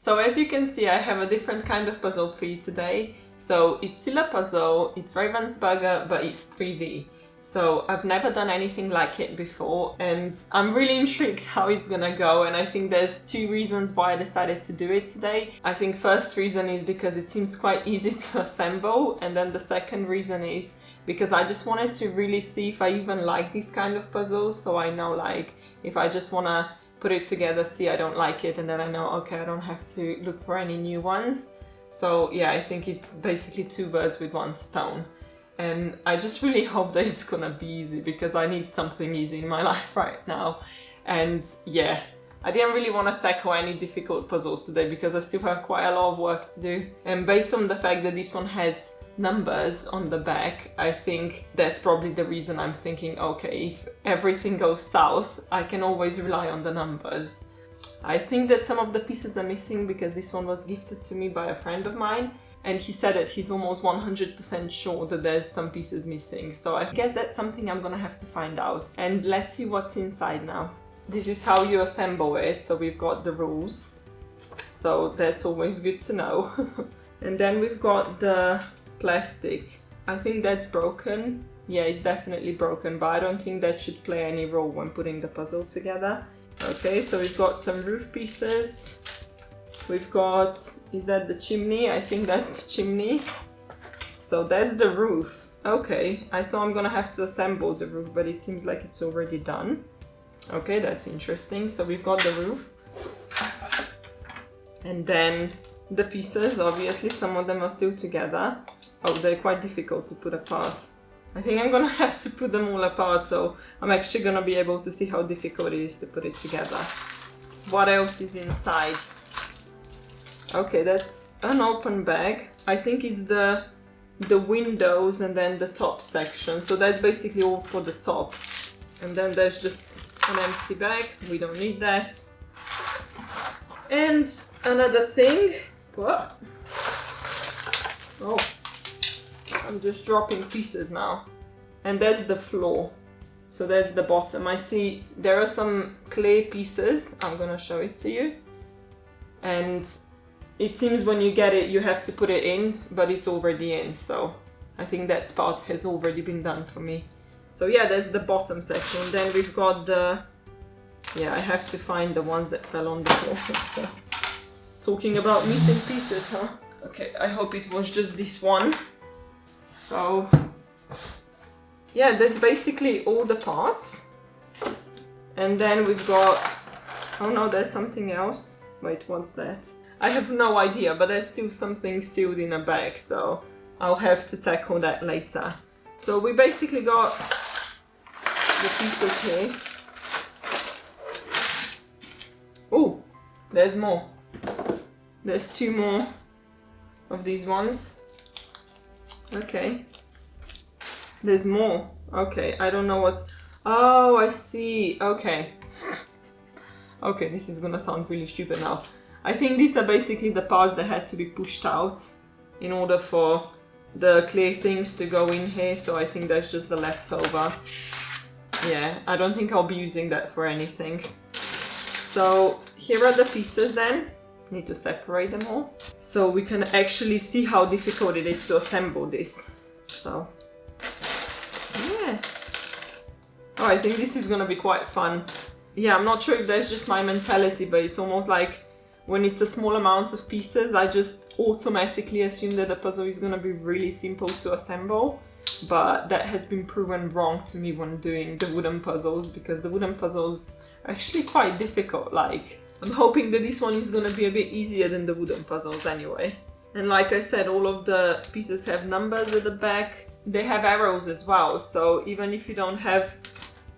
So as you can see, I have a different kind of puzzle for you today. So it's still a puzzle, it's Ravensburger, but it's 3D. So I've never done anything like it before and I'm really intrigued how it's gonna go, and I think there's two reasons why I decided to do it today. I think first reason is because it seems quite easy to assemble, and then the second reason is because I just wanted to really see if I even like these kind of puzzles, so I know like if I just wanna put it together, see I don't like it, and then I know, okay, I don't have to look for any new ones. So yeah, I think it's basically two birds with one stone. And I just really hope that it's gonna be easy, because I need something easy in my life right now. And yeah, I didn't really want to tackle any difficult puzzles today because I still have quite a lot of work to do. And based on the fact that this one has numbers on the back, I think that's probably the reason I'm thinking, okay, if everything goes south, I can always rely on the numbers. I think that some of the pieces are missing because this one was gifted to me by a friend of mine. And he said that he's almost 100% sure that there's some pieces missing. So I guess that's something I'm gonna have to find out. And let's see what's inside now. This is how you assemble it. So we've got the rules. So that's always good to know. And then we've got the plastic. I think that's broken. Yeah, it's definitely broken, but I don't think that should play any role when putting the puzzle together. Okay, so we've got some roof pieces. We've got, is that the chimney? I think that's the chimney. So that's the roof. Okay, I thought I'm gonna have to assemble the roof, but it seems like it's already done. Okay, that's interesting. So we've got the roof. And then the pieces, obviously, some of them are still together. Oh, they're quite difficult to put apart. I think I'm gonna have to put them all apart, so I'm actually gonna be able to see how difficult it is to put it together. What else is inside? Okay, that's an open bag. I think it's the windows and then the top section. So that's basically all for the top. And then there's just an empty bag. We don't need that. And another thing. What? Oh, I'm just dropping pieces now. And that's the floor. So that's the bottom. I see there are some clay pieces. I'm gonna show it to you. And it seems when you get it, you have to put it in, but it's already in. So I think that part has already been done for me. So yeah, that's the bottom section. Then we've got the, yeah, I have to find the ones that fell on the floor as well. Talking about missing pieces, huh? Okay, I hope it was just this one. So yeah, that's basically all the parts. And then we've got, oh no, there's something else. Wait, what's that? I have no idea, but there's still something sealed in a bag, so I'll have to tackle that later. So we basically got the pieces here. Oh, there's more. There's two more of these ones. Okay. There's more. Okay, I don't know what's... Oh, I see. Okay. Okay, this is gonna sound really stupid now. I think these are basically the parts that had to be pushed out in order for the clay things to go in here, so I think that's just the leftover. Yeah, I don't think I'll be using that for anything. So here are the pieces then. Need to separate them all. So we can actually see how difficult it is to assemble this. So, yeah. Oh, I think this is gonna be quite fun. Yeah, I'm not sure if that's just my mentality, but it's almost like when it's a small amount of pieces, I just automatically assume that the puzzle is gonna be really simple to assemble. But that has been proven wrong to me when doing the wooden puzzles, because the wooden puzzles are actually quite difficult. Like, I'm hoping that this one is gonna be a bit easier than the wooden puzzles anyway. And like I said, all of the pieces have numbers at the back. They have arrows as well, so even if you don't have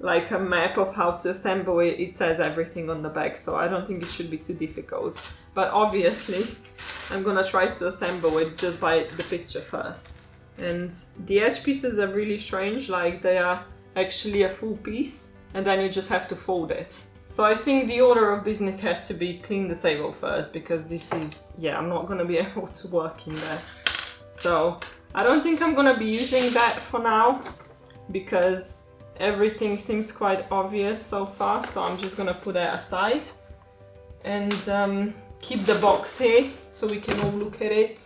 like a map of how to assemble it, it says everything on the back, so I don't think it should be too difficult. But obviously, I'm gonna try to assemble it just by the picture first. And the edge pieces are really strange, like they are actually a full piece, and then you just have to fold it. So I think the order of business has to be clean the table first, because this is, yeah, I'm not gonna be able to work in there. So I don't think I'm gonna be using that for now, because everything seems quite obvious so far, so I'm just gonna put that aside. And keep the box here so we can all look at it.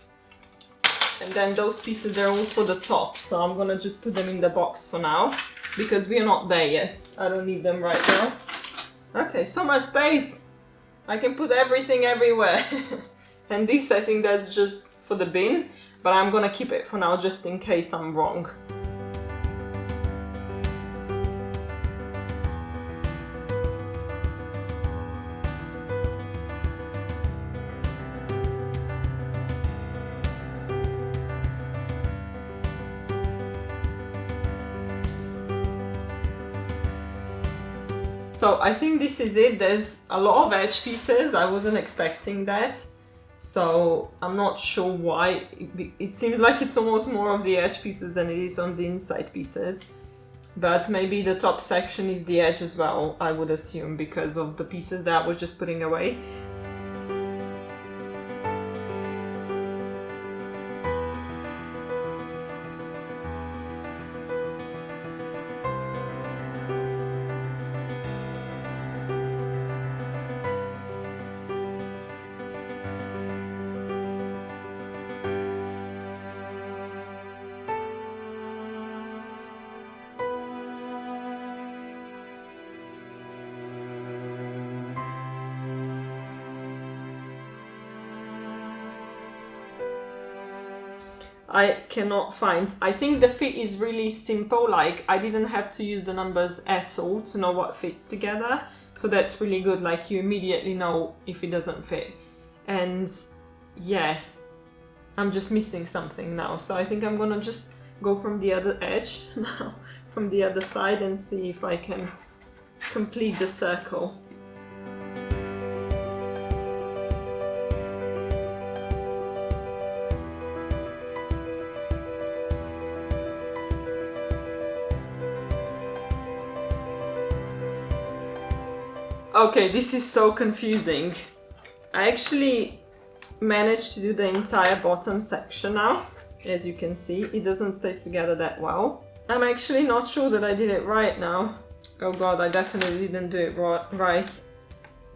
And then those pieces, they're all for the top, so I'm gonna just put them in the box for now because we're not there yet. I don't need them right now. Okay, so much space. I can put everything everywhere. And this, I think that's just for the bin, but I'm gonna keep it for now just in case I'm wrong. So I think this is it. There's a lot of edge pieces. I wasn't expecting that. So I'm not sure why. It seems like it's almost more of the edge pieces than it is on the inside pieces. But maybe the top section is the edge as well, I would assume, because of the pieces that I was just putting away. I cannot find. I think the fit is really simple, like I didn't have to use the numbers at all to know what fits together. So that's really good, like you immediately know if it doesn't fit. And yeah, I'm just missing something now. So I think I'm gonna just go from the other edge now, from the other side, and see if I can complete the circle. Okay, this is so confusing. I actually managed to do the entire bottom section now. As you can see, it doesn't stay together that well. I'm actually not sure that I did it right now. Oh god, I definitely didn't do it right.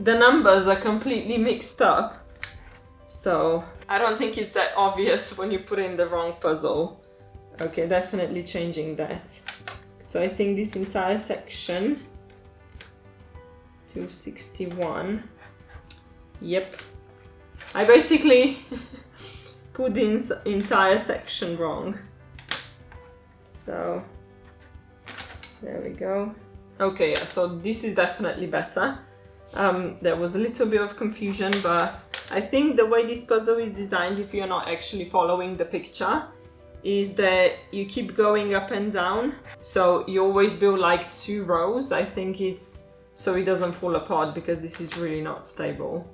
The numbers are completely mixed up. So I don't think it's that obvious when you put in the wrong puzzle. Okay, definitely changing that. So I think this entire section, 261. Yep. I basically put the entire section wrong. So there we go. Okay, yeah, so this is definitely better. There was a little bit of confusion, but I think the way this puzzle is designed, if you're not actually following the picture, is that you keep going up and down. So you always build like 2 rows. I think it's so it doesn't fall apart, because this is really not stable.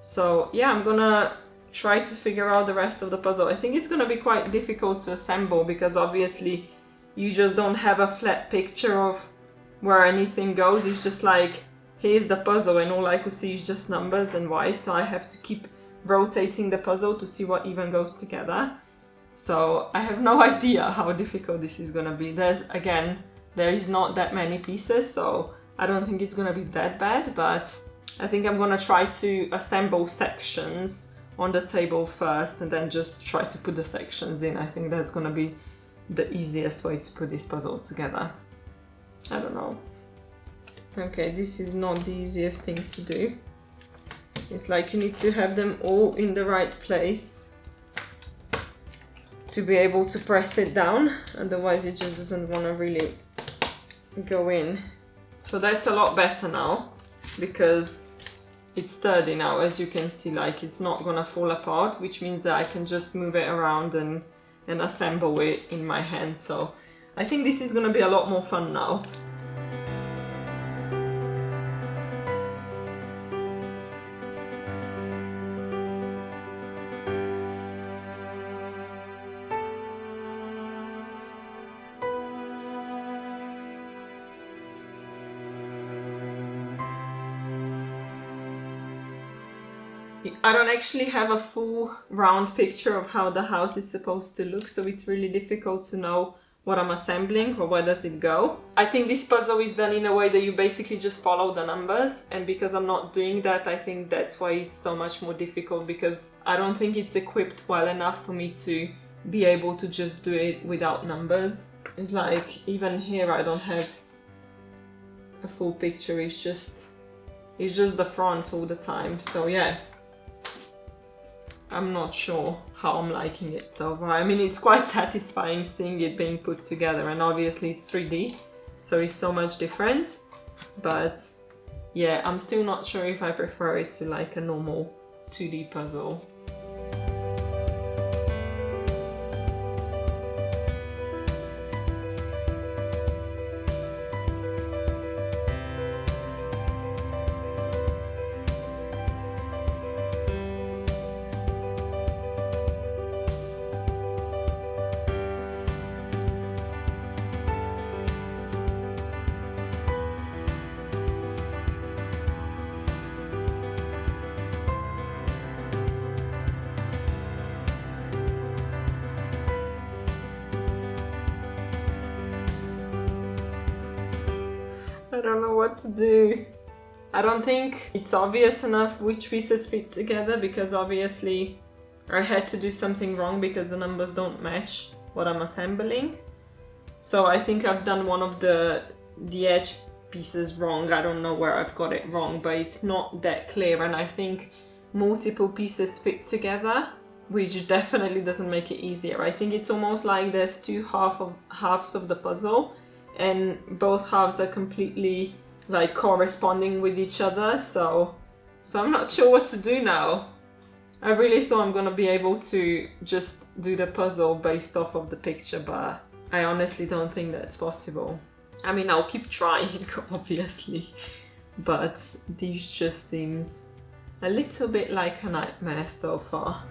So yeah, I'm gonna try to figure out the rest of the puzzle. I think it's gonna be quite difficult to assemble, because obviously you just don't have a flat picture of where anything goes. It's just like, here's the puzzle, and all I could see is just numbers and white, so I have to keep rotating the puzzle to see what even goes together. So I have no idea how difficult this is gonna be. There is not that many pieces, so I don't think it's gonna be that bad, but I think I'm gonna try to assemble sections on the table first and then just try to put the sections in. I think that's gonna be the easiest way to put this puzzle together. I don't know. Okay, this is not the easiest thing to do. It's like you need to have them all in the right place to be able to press it down, otherwise it just doesn't want to really go in. So that's a lot better now, because it's sturdy now, as you can see, like it's not gonna fall apart, which means that I can just move it around and assemble it in my hand. So I think this is gonna be a lot more fun now. I don't actually have a full round picture of how the house is supposed to look, so it's really difficult to know what I'm assembling or where does it go. I think this puzzle is done in a way that you basically just follow the numbers, and because I'm not doing that, I think that's why it's so much more difficult, because I don't think it's equipped well enough for me to be able to just do it without numbers. It's like, even here I don't have a full picture, it's just the front all the time. So yeah, I'm not sure how I'm liking it so far. I mean, it's quite satisfying seeing it being put together, and obviously it's 3D, so it's so much different. But yeah, I'm still not sure if I prefer it to like a normal 2D puzzle. I don't know what to do. I don't think it's obvious enough which pieces fit together, because obviously I had to do something wrong because the numbers don't match what I'm assembling. So I think I've done one of the edge pieces wrong. I don't know where I've got it wrong, but it's not that clear, and I think multiple pieces fit together, which definitely doesn't make it easier. I think it's almost like there's two halves of the puzzle, and both halves are completely like corresponding with each other, so I'm not sure what to do now. I really thought I'm gonna be able to just do the puzzle based off of the picture, but I honestly don't think that's possible. I mean, I'll keep trying, obviously, but this just seems a little bit like a nightmare so far.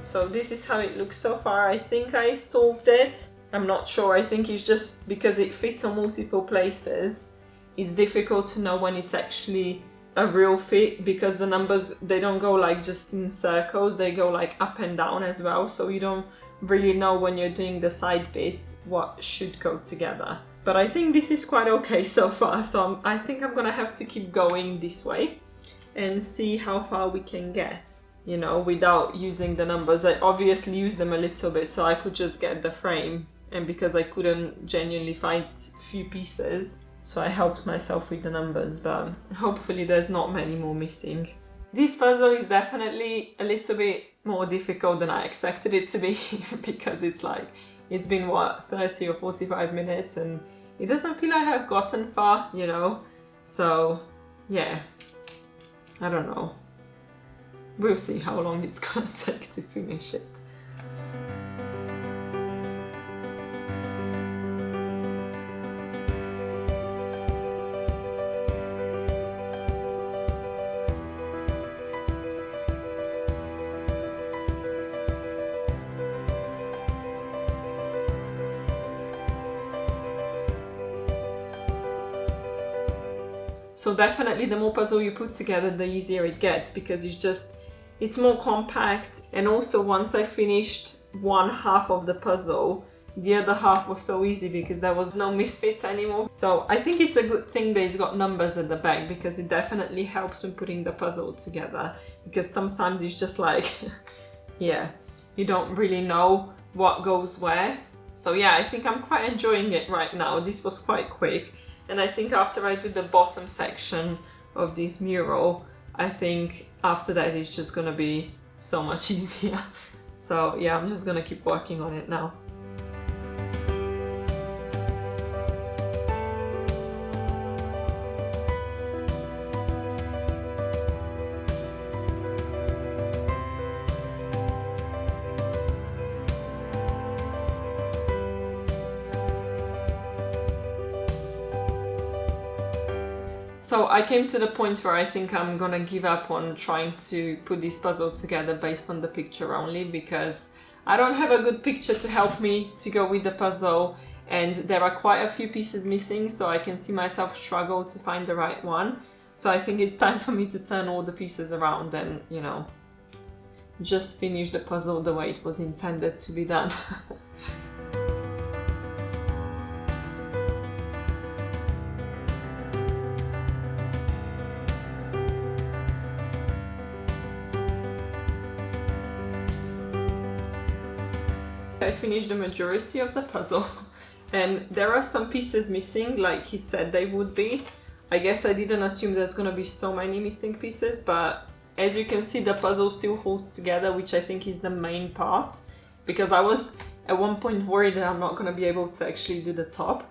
So this is how it looks so far. I think I solved it. I'm not sure. I think it's just because it fits on multiple places, it's difficult to know when it's actually a real fit, because the numbers, they don't go like just in circles, they go like up and down as well. So you don't really know when you're doing the side bits what should go together. But I think this is quite okay so far. So I think I'm gonna have to keep going this way and see how far we can get, you know, without using the numbers. I obviously used them a little bit so I could just get the frame, and because I couldn't genuinely find few pieces, so I helped myself with the numbers, but hopefully there's not many more missing. This puzzle is definitely a little bit more difficult than I expected it to be because it's been what, 30 or 45 minutes, and it doesn't feel like I've gotten far, you know, so yeah, I don't know. We'll see how long it's gonna take to finish it. So definitely the more puzzle you put together, the easier it gets, because it's more compact. And also once I finished one half of the puzzle, the other half was so easy because there was no misfits anymore. So I think it's a good thing that it's got numbers at the back, because it definitely helps when putting the puzzle together, because sometimes it's just like, yeah, you don't really know what goes where. So yeah, I think I'm quite enjoying it right now. This was quite quick. And I think after I do the bottom section of this mural, I think after that it's just gonna be so much easier. So yeah, I'm just gonna keep working on it now. So I came to the point where I think I'm gonna give up on trying to put this puzzle together based on the picture only, because I don't have a good picture to help me to go with the puzzle, and there are quite a few pieces missing, so I can see myself struggle to find the right one. So I think it's time for me to turn all the pieces around and, you know, just finish the puzzle the way it was intended to be done. I finished the majority of the puzzle and there are some pieces missing, like he said they would be. I guess I didn't assume there's gonna be so many missing pieces, but as you can see, the puzzle still holds together, which I think is the main part, because I was at one point worried that I'm not gonna be able to actually do the top.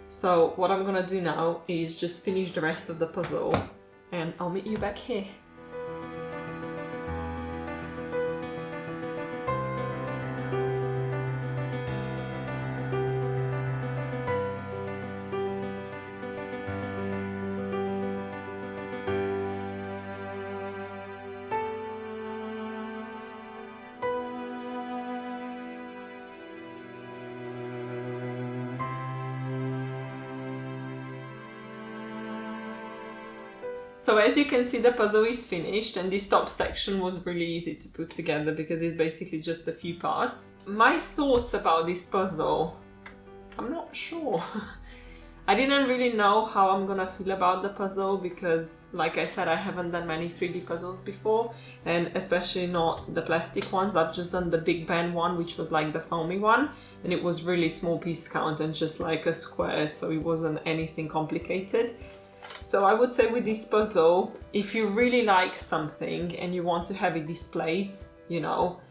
So what I'm gonna do now is just finish the rest of the puzzle and I'll meet you back here. So as you can see, the puzzle is finished, and this top section was really easy to put together because it's basically just a few parts. My thoughts about this puzzle, I'm not sure. I didn't really know how I'm gonna feel about the puzzle because, like I said, I haven't done many 3D puzzles before, and especially not the plastic ones. I've just done the Big Ben one, which was like the foamy one, and it was really small piece count and just like a square, so it wasn't anything complicated. So I would say with this puzzle, if you really like something and you want to have it displayed, you know,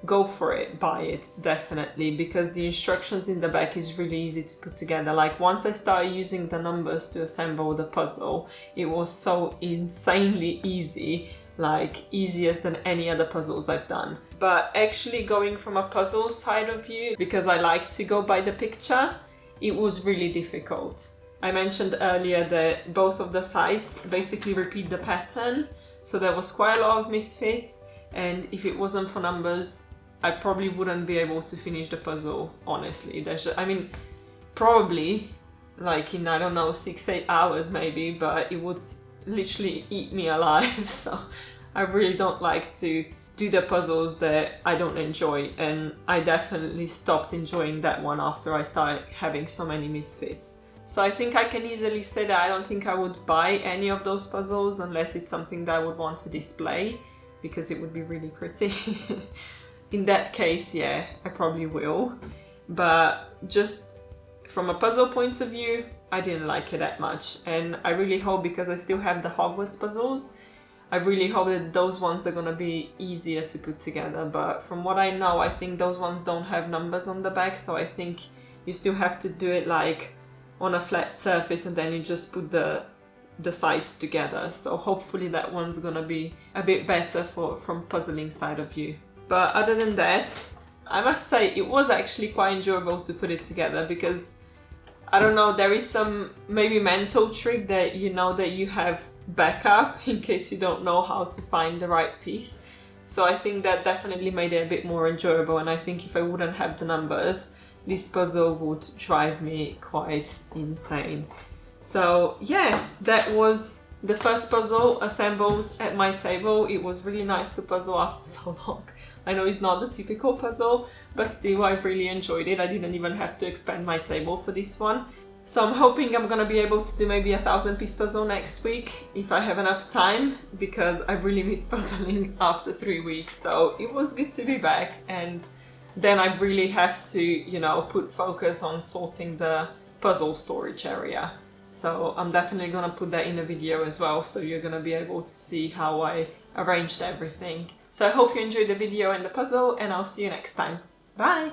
go for it, buy it, definitely, because the instructions in the back is really easy to put together. Like once I started using the numbers to assemble the puzzle, it was so insanely easy, like easier than any other puzzles I've done. But actually going from a puzzle side of view, because I like to go by the picture, it was really difficult. I mentioned earlier that both of the sides basically repeat the pattern, so there was quite a lot of misfits, and if it wasn't for numbers, I probably wouldn't be able to finish the puzzle, honestly. I mean, probably like in, I don't know, 6-8 hours maybe, but it would literally eat me alive. So I really don't like to do the puzzles that I don't enjoy, and I definitely stopped enjoying that one after I started having so many misfits. So I think I can easily say that I don't think I would buy any of those puzzles unless it's something that I would want to display, because it would be really pretty. In that case, yeah, I probably will. But just from a puzzle point of view, I didn't like it that much. And I really hope, because I still have the Hogwarts puzzles, I really hope that those ones are gonna be easier to put together. But from what I know, I think those ones don't have numbers on the back, so I think you still have to do it like on a flat surface and then you just put the sides together. So hopefully that one's gonna be a bit better from puzzling side of view. But other than that, I must say it was actually quite enjoyable to put it together, because I don't know, there is some maybe mental trick that you know that you have backup in case you don't know how to find the right piece. So I think that definitely made it a bit more enjoyable, and I think if I wouldn't have the numbers, this puzzle would drive me quite insane. So yeah, that was the first puzzle assembled at my table. It was really nice to puzzle after so long. I know it's not the typical puzzle, but still I've really enjoyed it. I didn't even have to expand my table for this one. So I'm hoping I'm gonna be able to do maybe a 1000-piece puzzle next week if I have enough time, because I really missed puzzling after 3 weeks. So it was good to be back, and then I really have to, you know, put focus on sorting the puzzle storage area. So I'm definitely gonna put that in a video as well, so you're gonna be able to see how I arranged everything. So I hope you enjoyed the video and the puzzle, and I'll see you next time. Bye!